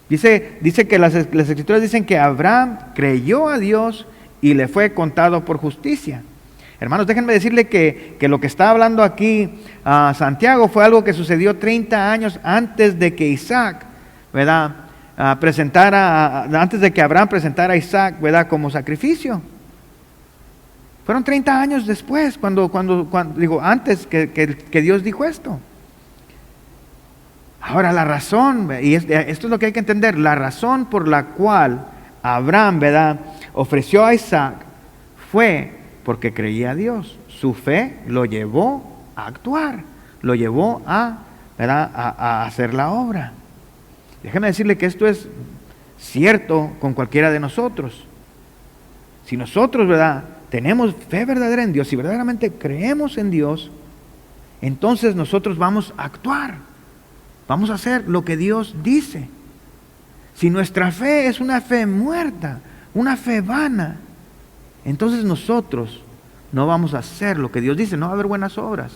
Dice que las escrituras dicen que Abraham creyó a Dios y le fue contado por justicia. Hermanos, déjenme decirle que lo que está hablando aquí Santiago fue algo que sucedió 30 años antes de que Isaac, ¿verdad?, antes de que Abraham presentara a Isaac, ¿verdad?, como sacrificio. Fueron 30 años después, antes que Dios dijo esto. Ahora la razón, y esto es lo que hay que entender, la razón por la cual Abraham, ¿verdad?, ofreció a Isaac fue porque creía a Dios. Su fe lo llevó a actuar, lo llevó ¿verdad?, a hacer la obra. Déjeme decirle que esto es cierto con cualquiera de nosotros. Si nosotros, ¿verdad?, tenemos fe verdadera en Dios, si verdaderamente creemos en Dios, entonces nosotros vamos a actuar, vamos a hacer lo que Dios dice. Si nuestra fe es una fe muerta, una fe vana, entonces nosotros no vamos a hacer lo que Dios dice, no va a haber buenas obras,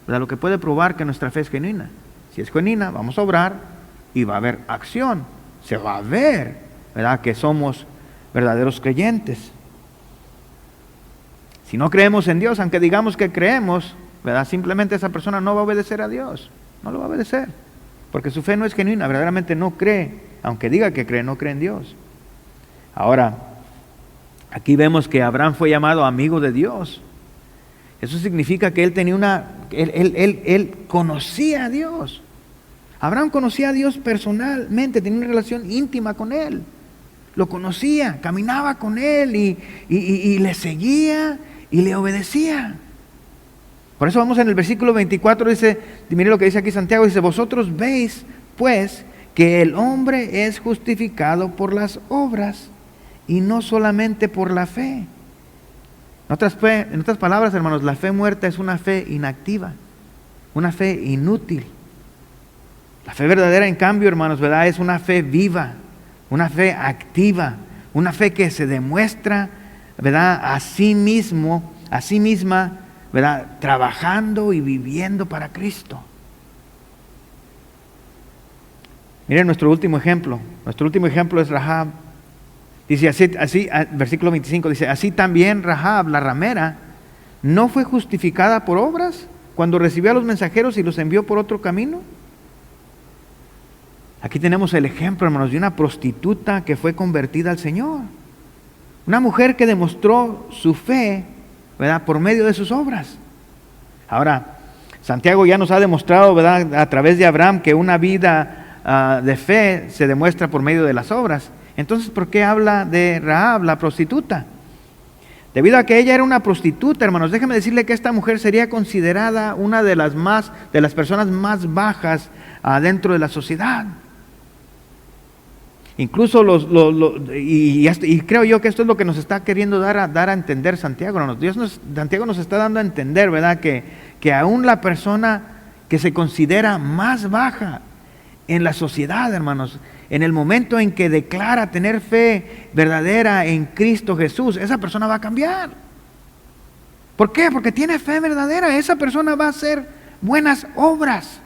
¿verdad?, lo que puede probar que nuestra fe es genuina. Si es genuina, vamos a obrar y va a haber acción, se va a ver, ¿verdad?, que somos verdaderos creyentes. Si no creemos en Dios, aunque digamos que creemos, ¿verdad?, simplemente esa persona no va a obedecer a Dios, no lo va a obedecer, porque su fe no es genuina, verdaderamente no cree, aunque diga que cree, no cree en Dios. Ahora, aquí vemos que Abraham fue llamado amigo de Dios. Eso significa que él tenía él conocía a Dios. Abraham conocía a Dios personalmente, tenía una relación íntima con Él. Lo conocía, caminaba con Él y le seguía y le obedecía. Por eso vamos en el versículo 24, dice, mire lo que dice aquí Santiago, dice, vosotros veis pues que el hombre es justificado por las obras y no solamente por la fe. En otras palabras, hermanos, la fe muerta es una fe inactiva, una fe inútil. La fe verdadera, en cambio, hermanos, ¿verdad?, es una fe viva, una fe activa, una fe que se demuestra, ¿verdad?, a sí misma, ¿verdad?, trabajando y viviendo para Cristo. Miren nuestro último ejemplo es Rahab. Dice así, versículo 25, dice, así también Rahab, la ramera, ¿no fue justificada por obras cuando recibió a los mensajeros y los envió por otro camino? Aquí tenemos el ejemplo, hermanos, de una prostituta que fue convertida al Señor. Una mujer que demostró su fe, ¿verdad?, por medio de sus obras. Ahora, Santiago ya nos ha demostrado, ¿verdad?, a través de Abraham, que una vida de fe se demuestra por medio de las obras. Entonces, ¿por qué habla de Rahab, la prostituta? Debido a que ella era una prostituta, hermanos, déjeme decirle que esta mujer sería considerada una de las personas más bajas dentro de la sociedad. Incluso y creo yo que esto es lo que nos está queriendo dar a entender Santiago. Santiago nos está dando a entender, ¿verdad?, que aún la persona que se considera más baja en la sociedad, hermanos, en el momento en que declara tener fe verdadera en Cristo Jesús, esa persona va a cambiar. ¿Por qué? Porque tiene fe verdadera. Esa persona va a hacer buenas obras.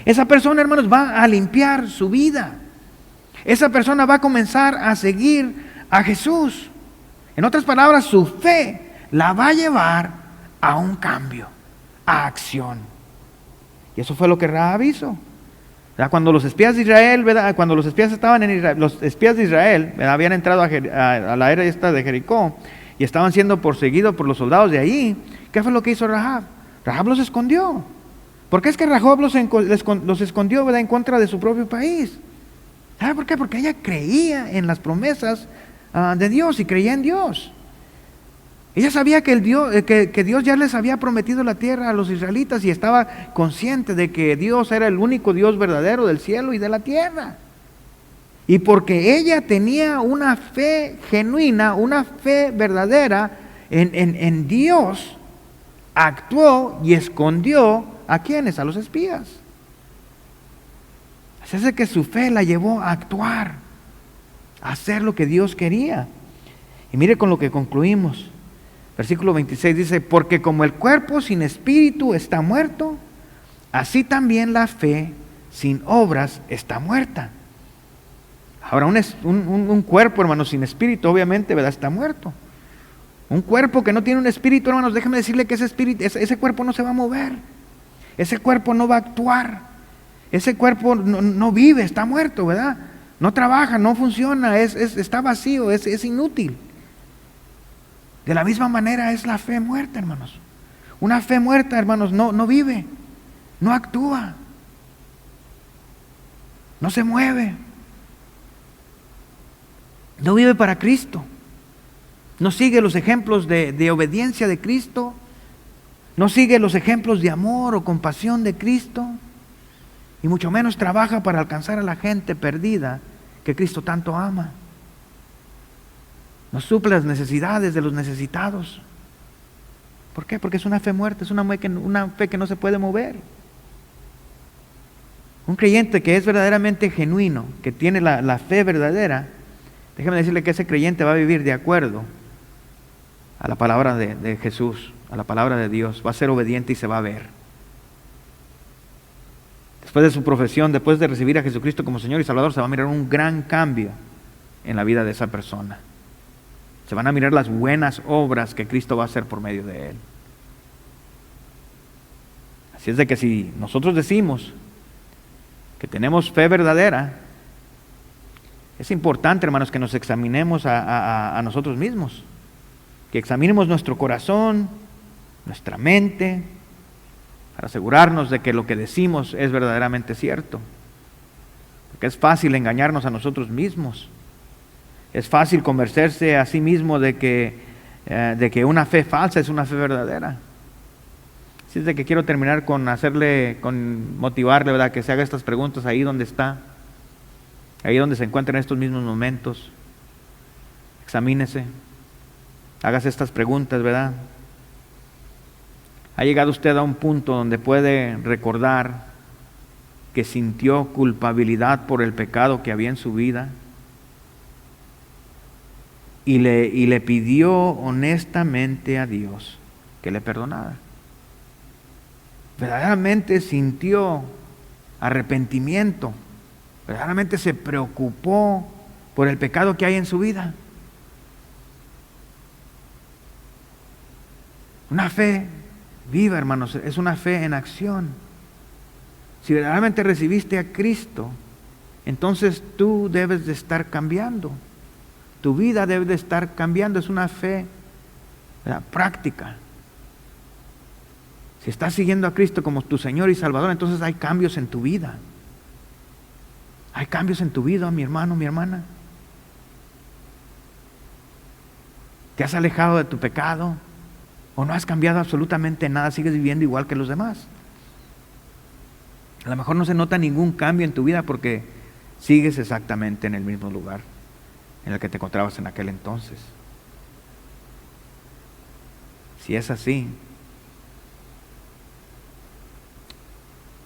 Esa persona, hermanos, va a limpiar su vida. Esa persona va a comenzar a seguir a Jesús. En otras palabras, su fe la va a llevar a un cambio, a acción. Y eso fue lo que Rahab hizo. ¿Verdad? Cuando los espías de Israel, ¿verdad? Cuando los espías estaban en Israel, los espías de Israel, ¿verdad? Habían entrado a la era esta de Jericó y estaban siendo perseguidos por los soldados de allí, ¿qué fue lo que hizo Rahab? Rahab los escondió. ¿Por qué es que Rahab los escondió, ¿verdad? En contra de su propio país? ¿Sabe por qué? Porque ella creía en las promesas de Dios y creía en Dios. Ella sabía que Dios ya les había prometido la tierra a los israelitas y estaba consciente de que Dios era el único Dios verdadero del cielo y de la tierra. Y porque ella tenía una fe genuina, una fe verdadera en Dios, actuó y escondió ¿a quiénes? A los espías. Así es que su fe la llevó a actuar, a hacer lo que Dios quería. Y mire con lo que concluimos. Versículo 26 dice, porque como el cuerpo sin espíritu está muerto, así también la fe sin obras está muerta. Ahora, un cuerpo, hermanos, sin espíritu, obviamente, ¿verdad? Está muerto. Un cuerpo que no tiene un espíritu, hermanos, déjeme decirle que ese cuerpo no se va a mover. Ese cuerpo no va a actuar. Ese cuerpo no vive, está muerto, ¿verdad? No trabaja, no funciona, está vacío, es inútil. De la misma manera es la fe muerta, hermanos. Una fe muerta, hermanos, no vive, no actúa, no se mueve, no vive para Cristo, no sigue los ejemplos de obediencia de Cristo, no sigue los ejemplos de amor o compasión de Cristo, y mucho menos trabaja para alcanzar a la gente perdida que Cristo tanto ama. No suple las necesidades de los necesitados. ¿Por qué? Porque es una fe muerta, es una fe que no se puede mover. Un creyente que es verdaderamente genuino, que tiene la fe verdadera, déjeme decirle que ese creyente va a vivir de acuerdo a la palabra de Jesús, a la palabra de Dios, va a ser obediente y se va a ver. Después de su profesión, después de recibir a Jesucristo como Señor y Salvador, se va a mirar un gran cambio en la vida de esa persona. Se van a mirar las buenas obras que Cristo va a hacer por medio de él. Así es de que si nosotros decimos que tenemos fe verdadera, es importante, hermanos, que nos examinemos a nosotros mismos, que examinemos nuestro corazón, nuestra mente, para asegurarnos de que lo que decimos es verdaderamente cierto. Porque es fácil engañarnos a nosotros mismos. Es fácil convencerse a sí mismo de que una fe falsa es una fe verdadera. Así es de que quiero terminar con motivarle, ¿verdad?, que se haga estas preguntas ahí donde está, ahí donde se encuentra en estos mismos momentos. Examínese, hágase estas preguntas, ¿verdad? ¿Ha llegado usted a un punto donde puede recordar que sintió culpabilidad por el pecado que había en su vida? Y le pidió honestamente a Dios que le perdonara. Verdaderamente sintió arrepentimiento, verdaderamente se preocupó por el pecado que hay en su vida. Una fe viva, hermanos, es una fe en acción. Si verdaderamente recibiste a Cristo, entonces tú debes de estar cambiando. Tu vida debe de estar cambiando, es una fe, ¿verdad?, práctica. Si estás siguiendo a Cristo como tu Señor y Salvador, entonces hay cambios en tu vida. Hay cambios en tu vida, mi hermano, mi hermana. ¿Te has alejado de tu pecado? ¿O no has cambiado absolutamente nada? ¿Sigues viviendo igual que los demás? A lo mejor no se nota ningún cambio en tu vida porque sigues exactamente en el mismo lugar en el que te encontrabas en aquel entonces. Si es así,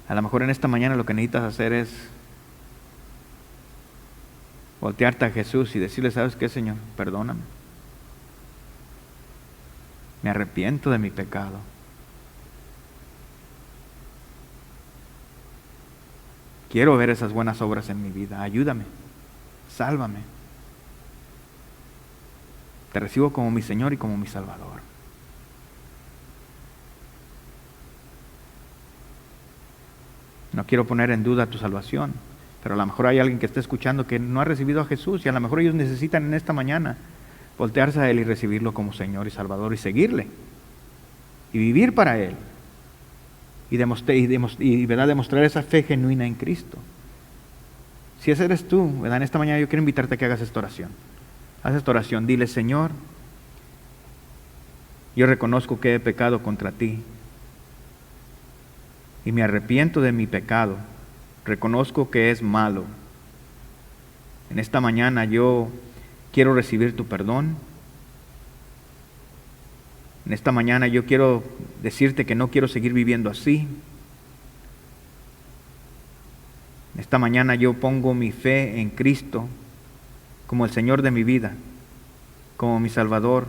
a lo mejor en esta mañana lo que necesitas hacer es voltearte a Jesús y decirle, ¿sabes qué, Señor? Perdóname. Me arrepiento de mi pecado. Quiero ver esas buenas obras en mi vida. Ayúdame. Sálvame. Te recibo como mi Señor y como mi Salvador. No quiero poner en duda tu salvación, pero a lo mejor hay alguien que está escuchando que no ha recibido a Jesús y a lo mejor ellos necesitan en esta mañana voltearse a Él y recibirlo como Señor y Salvador y seguirle y vivir para Él y demostrar esa fe genuina en Cristo. Si ese eres tú, ¿verdad? En esta mañana yo quiero invitarte a que hagas esta oración. Haz esta oración, dile: Señor, yo reconozco que he pecado contra ti y me arrepiento de mi pecado. Reconozco que es malo. En esta mañana yo quiero recibir tu perdón. En esta mañana yo quiero decirte que no quiero seguir viviendo así. En esta mañana yo pongo mi fe en Cristo como el Señor de mi vida, como mi Salvador.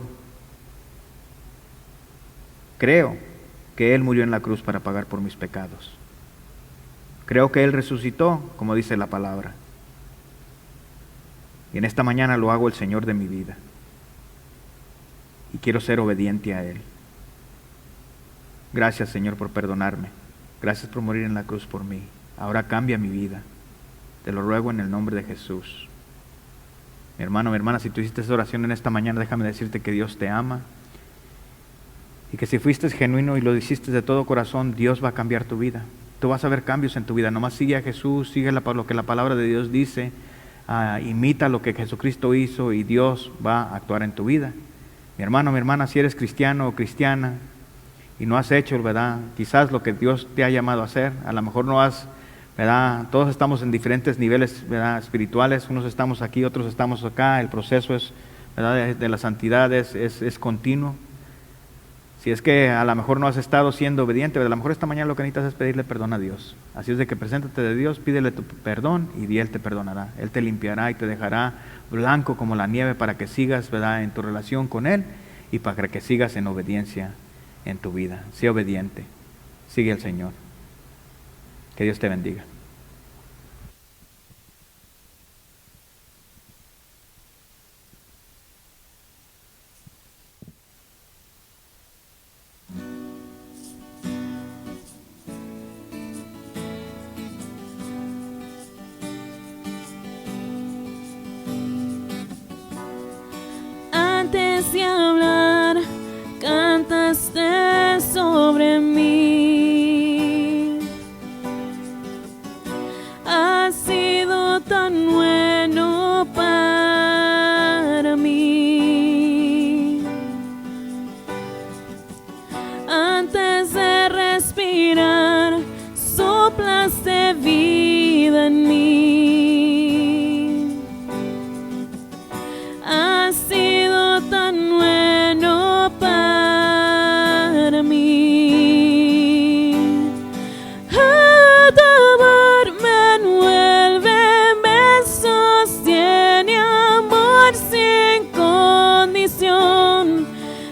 Creo que Él murió en la cruz para pagar por mis pecados. Creo que Él resucitó, como dice la palabra. Y en esta mañana lo hago el Señor de mi vida. Y quiero ser obediente a Él. Gracias, Señor, por perdonarme. Gracias por morir en la cruz por mí. Ahora cambia mi vida. Te lo ruego en el nombre de Jesús. Mi hermano, mi hermana, si tú hiciste esa oración en esta mañana, déjame decirte que Dios te ama. Y que si fuiste genuino y lo hiciste de todo corazón, Dios va a cambiar tu vida. Tú vas a ver cambios en tu vida. Nomás sigue a Jesús, sigue lo que la palabra de Dios dice, imita lo que Jesucristo hizo y Dios va a actuar en tu vida. Mi hermano, mi hermana, si eres cristiano o cristiana y no has hecho, ¿verdad?, quizás lo que Dios te ha llamado a hacer, a lo mejor no has, ¿verdad?, todos estamos en diferentes niveles, ¿verdad?, espirituales, unos estamos aquí, otros estamos acá, el proceso es, ¿verdad?, de la santidad es continuo. Si es que a lo mejor no has estado siendo obediente, a lo mejor esta mañana lo que necesitas es pedirle perdón a Dios. Así es de que preséntate de Dios, pídele tu perdón y Él te perdonará. Él te limpiará y te dejará blanco como la nieve para que sigas, ¿verdad?, en tu relación con Él y para que sigas en obediencia en tu vida. Sé obediente, sigue al Señor. Que Dios te bendiga. Antes de hablar, cantaste sobre mí. Has sido tan bueno para mí. Antes de respirar, soplaste vida en mí. Has sido tan bueno para mí. Tu amor me envuelve, me sostiene, amor sin condición.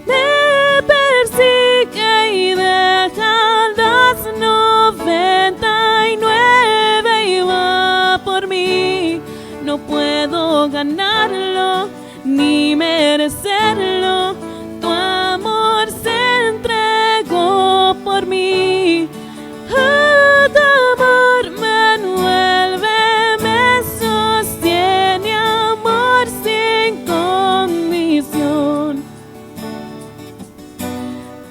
Me persigue y deja las 99 y va por mí. No puedo ganarlo ni merecerlo, tu amor se entregó por mí. Tu amor me envuelve, me sostiene, amor sin condición.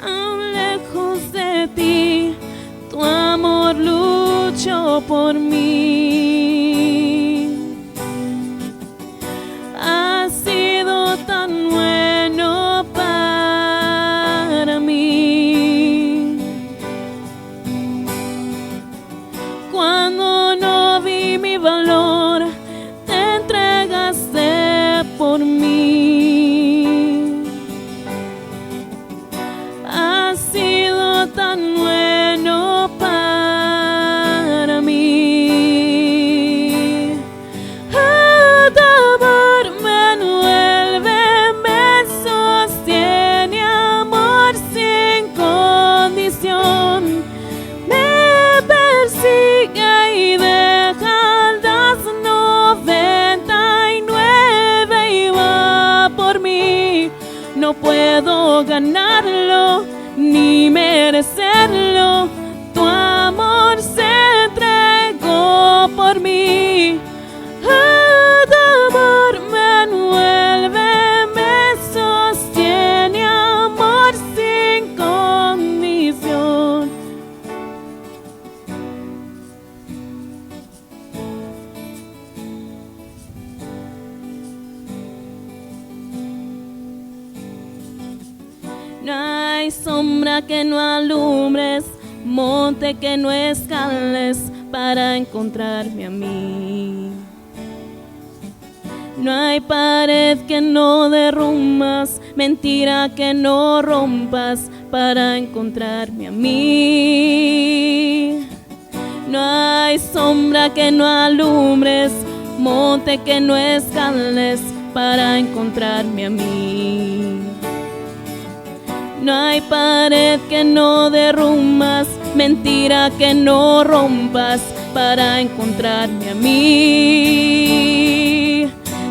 Aún lejos de ti, tu amor luchó por mí. Has sido tan bueno para mí. Cuando no vi mi valor, te entregaste por mí. Has sido tan bueno para mí. Tu amor me envuelve, me sostiene, amor sin condición. Me persigue y deja las 99 y va por mí. No puedo ganarlo ni merecerlo, tu amor se entrega hay sombra que no alumbres, monte que no escales para encontrarme a mí. No hay pared que no derrumbas, mentira que no rompas para encontrarme a mí. No hay sombra que no alumbres, monte que no escales para encontrarme a mí. No hay pared que no derrumbas, mentira que no rompas para encontrarme a mí.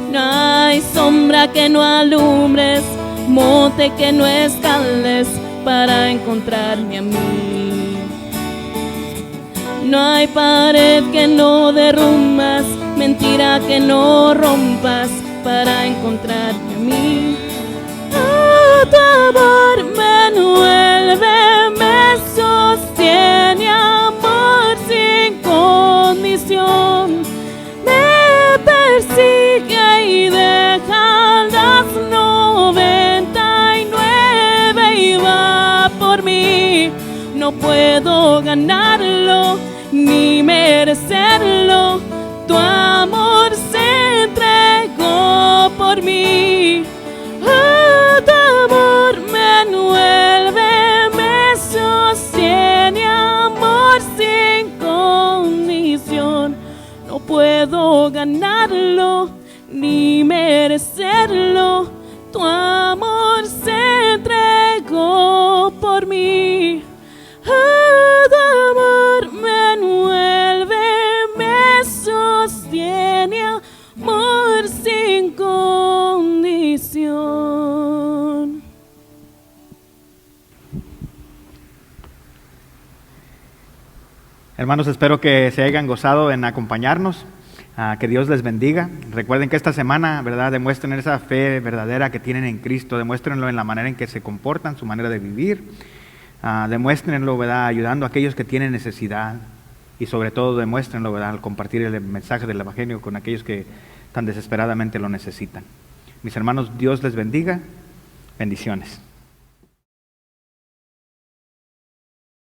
No hay sombra que no alumbres, monte que no escales para encontrarme a mí. No hay pared que no derrumbas, mentira que no rompas para encontrarme a mí. Oh, tu amor me envuelve, me sostiene, amor sin condición. Me persigue y deja las 99 y va por mí. No puedo ganarlo ni merecerlo, tu amor se entregó por mí. Oh, tu amor me envuelve, me sostiene, amor sin condición. No puedo ganarlo ni merecerlo, tu amor se entregó por mí. Oh, tu amor me envuelve, me sostiene, amor sin condición. Hermanos, espero que se hayan gozado en acompañarnos. Que Dios les bendiga. Recuerden que esta semana, ¿verdad?, demuestren esa fe verdadera que tienen en Cristo. Demuéstrenlo en la manera en que se comportan, su manera de vivir. Demuéstrenlo, ¿verdad?, ayudando a aquellos que tienen necesidad. Y sobre todo demuéstrenlo, ¿verdad?, al compartir el mensaje del Evangelio con aquellos que tan desesperadamente lo necesitan. Mis hermanos, Dios les bendiga. Bendiciones.